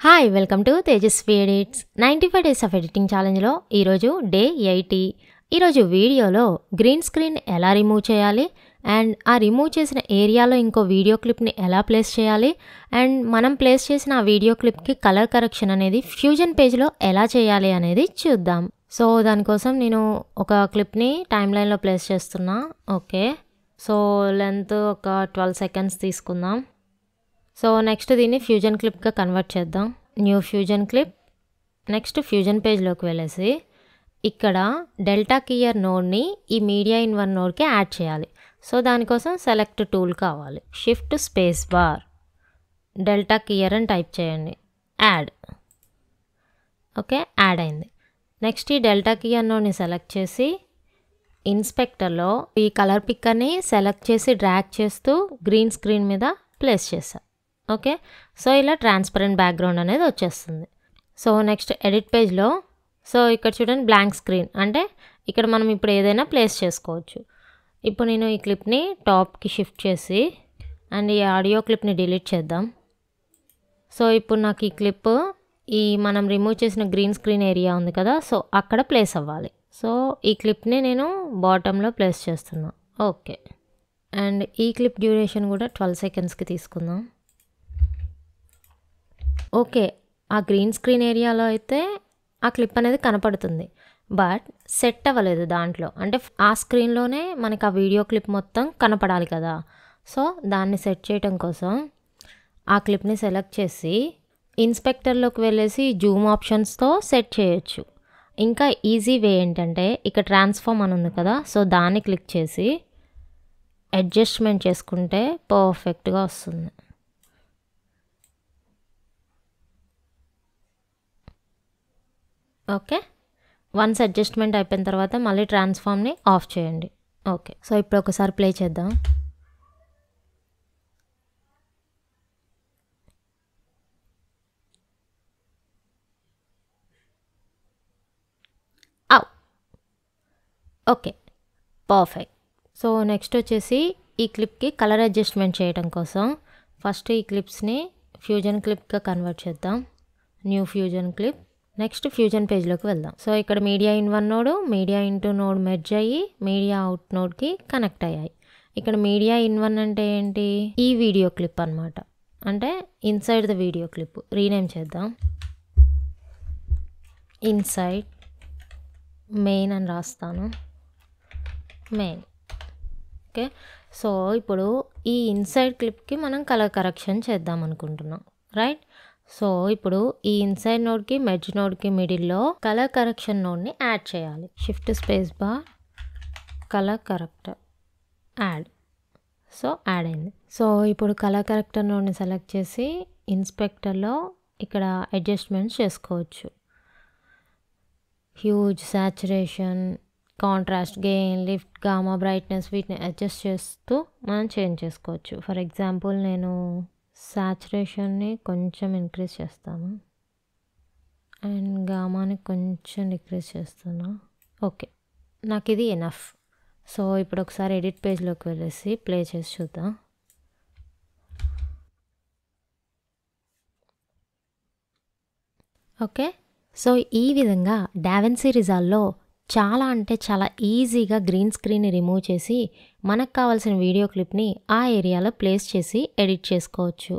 Hi welcome to Tejaswi edits 95 days of editing ఛాలెంజ్లో ఈరోజు day 80. ఈరోజు వీడియోలో గ్రీన్ స్క్రీన్ ఎలా రిమూవ్ చేయాలి అండ్ ఆ రిమూవ్ చేసిన ఏరియాలో ఇంకో వీడియో క్లిప్ని ఎలా ప్లేస్ చేయాలి అండ్ మనం ప్లేస్ చేసిన ఆ వీడియో క్లిప్కి కలర్ కరెక్షన్ అనేది ఫ్యూజన్ పేజ్లో ఎలా చేయాలి అనేది చూద్దాం. సో దానికోసం నేను ఒక క్లిప్ని టైమ్ లైన్లో ప్లేస్ చేస్తున్నా. ఓకే, సో లెంత్ ఒక 12 సెకండ్స్ తీసుకుందాం. సో నెక్స్ట్ దీన్ని ఫ్యూజన్ క్లిప్గా కన్వర్ట్ చేద్దాం. New fusion clip. Next fusion పేజ్లోకి వెళ్ళేసి ఇక్కడ డెల్టా కీయర్ నోడ్ని ఈ మీడియా ఇన్ వన్ నోడ్కి యాడ్ చేయాలి. సో దానికోసం సెలెక్ట్ టూల్ కావాలి. Shift space bar delta keyer అని టైప్ చేయండి. యాడ్. ఓకే, యాడ్ అయింది. నెక్స్ట్ ఈ డెల్టా కీయర్ నోడ్ని సెలెక్ట్ చేసి ఇన్స్పెక్టర్లో ఈ కలర్ పిక్కర్ని సెలెక్ట్ చేసి డ్రాగ్ చేస్తూ గ్రీన్ స్క్రీన్ మీద ప్లేస్ చేసా. ఓకే, సో ఇలా ట్రాన్స్పరెంట్ బ్యాక్గ్రౌండ్ అనేది వచ్చేస్తుంది. సో నెక్స్ట్ ఎడిట్ పేజ్లో సో ఇక్కడ చూడండి బ్లాంక్ స్క్రీన్ అంటే ఇక్కడ మనం ఇప్పుడు ఏదైనా ప్లేస్ చేసుకోవచ్చు. ఇప్పుడు నేను ఈ క్లిప్ని టాప్కి షిఫ్ట్ చేసి అండ్ ఈ ఆడియో క్లిప్ని డిలీట్ చేద్దాం. సో ఇప్పుడు నాకు ఈ క్లిప్ ఈ మనం రిమూవ్ చేసిన గ్రీన్ స్క్రీన్ ఏరియా ఉంది కదా, సో అక్కడ ప్లేస్ అవ్వాలి. సో ఈ క్లిప్ని నేను బాటంలో ప్లేస్ చేస్తున్నా. ఓకే, అండ్ ఈ క్లిప్ డ్యూరేషన్ కూడా 12 సెకండ్స్కి తీసుకుందాం. ఓకే, ఆ గ్రీన్ స్క్రీన్ ఏరియాలో అయితే ఆ క్లిప్ అనేది కనపడుతుంది, బట్ సెట్ అవ్వలేదు దాంట్లో. అంటే ఆ స్క్రీన్లోనే మనకి ఆ వీడియో క్లిప్ మొత్తం కనపడాలి కదా. సో దాన్ని సెట్ చేయడం కోసం ఆ క్లిప్ని సెలెక్ట్ చేసి ఇన్స్పెక్టర్లోకి వెళ్ళేసి జూమ్ ఆప్షన్స్తో సెట్ చేయొచ్చు. ఇంకా ఈజీ వే ఏంటంటే ఇక్కడ ట్రాన్స్ఫార్మ్ అని ఉంది కదా, సో దాన్ని క్లిక్ చేసి అడ్జస్ట్మెంట్ చేసుకుంటే పర్ఫెక్ట్గా వస్తుంది. ఓకే, వన్స్ అడ్జస్ట్మెంట్ అయిపోయిన తర్వాత మళ్ళీ ట్రాన్స్ఫార్మ్ని ఆఫ్ చేయండి. ఓకే, సో ఇప్పుడు ఒకసారి ప్లే చేద్దాం. Okay, perfect. సో నెక్స్ట్ వచ్చేసి ఈ క్లిప్కి కలర్ అడ్జస్ట్మెంట్ చేయడం కోసం ఫస్ట్ ఈ క్లిప్స్ని ఫ్యూజన్ క్లిప్గా కన్వర్ట్ చేద్దాం. New fusion clip. Next fusion పేజ్లోకి వెళ్దాం. సో ఇక్కడ media in one node media in two node merge అయ్యి మీడియా అవుట్ నోడ్కి కనెక్ట్ అయ్యాయి. ఇక్కడ మీడియా ఇన్ వన్ అంటే ఏంటి, ఈ వీడియో క్లిప్ అనమాట. అంటే inside the video clip. Rename చేద్దాం. ఇన్సైడ్ మెయిన్ అని రాస్తాను. మెయిన్. ఓకే, సో ఇప్పుడు ఈ ఇన్సైడ్ క్లిప్కి మనం కలర్ కరెక్షన్ చేద్దాం అనుకుంటున్నాం, రైట్? సో ఇప్పుడు ఈ ఇన్సైడ్ నోడ్కి మెర్జ్ నోడ్కి మిడిల్లో కలర్ కరెక్షన్ నోడ్ని యాడ్ చేయాలి. Shift space bar colour corrector add. So add అయింది. సో ఇప్పుడు కలర్ కరెక్టర్ నోడ్ని సెలెక్ట్ చేసి ఇన్స్పెక్టర్లో ఇక్కడ అడ్జస్ట్మెంట్స్ చేసుకోవచ్చు. Hue, saturation, contrast, gain, lift, gamma, brightness వీటిని అడ్జస్ట్ చేస్తూ మనం చేంజ్ చేసుకోవచ్చు. ఫర్ ఎగ్జాంపుల్ నేను సాచురేషన్ని కొంచెం ఇంక్రీజ్ చేస్తాను అండ్ గామాని కొంచెం డిక్రీజ్ చేస్తాను. ఓకే, నాకు ఇది ఎనఫ్. సో ఇప్పుడు ఒకసారి ఎడిట్ పేజ్లోకి వెళ్ళేసి ప్లే చేసి చూద్దాం. ఓకే, సో ఈ విధంగా డావిన్సీ రిజాల్వ్లో చాలా అంటే చాలా ఈజీగా గ్రీన్ స్క్రీన్ని రిమూవ్ చేసి మనకు కావాల్సిన వీడియో క్లిప్ని ఆ ఏరియాలో ప్లేస్ చేసి ఎడిట్ చేసుకోవచ్చు.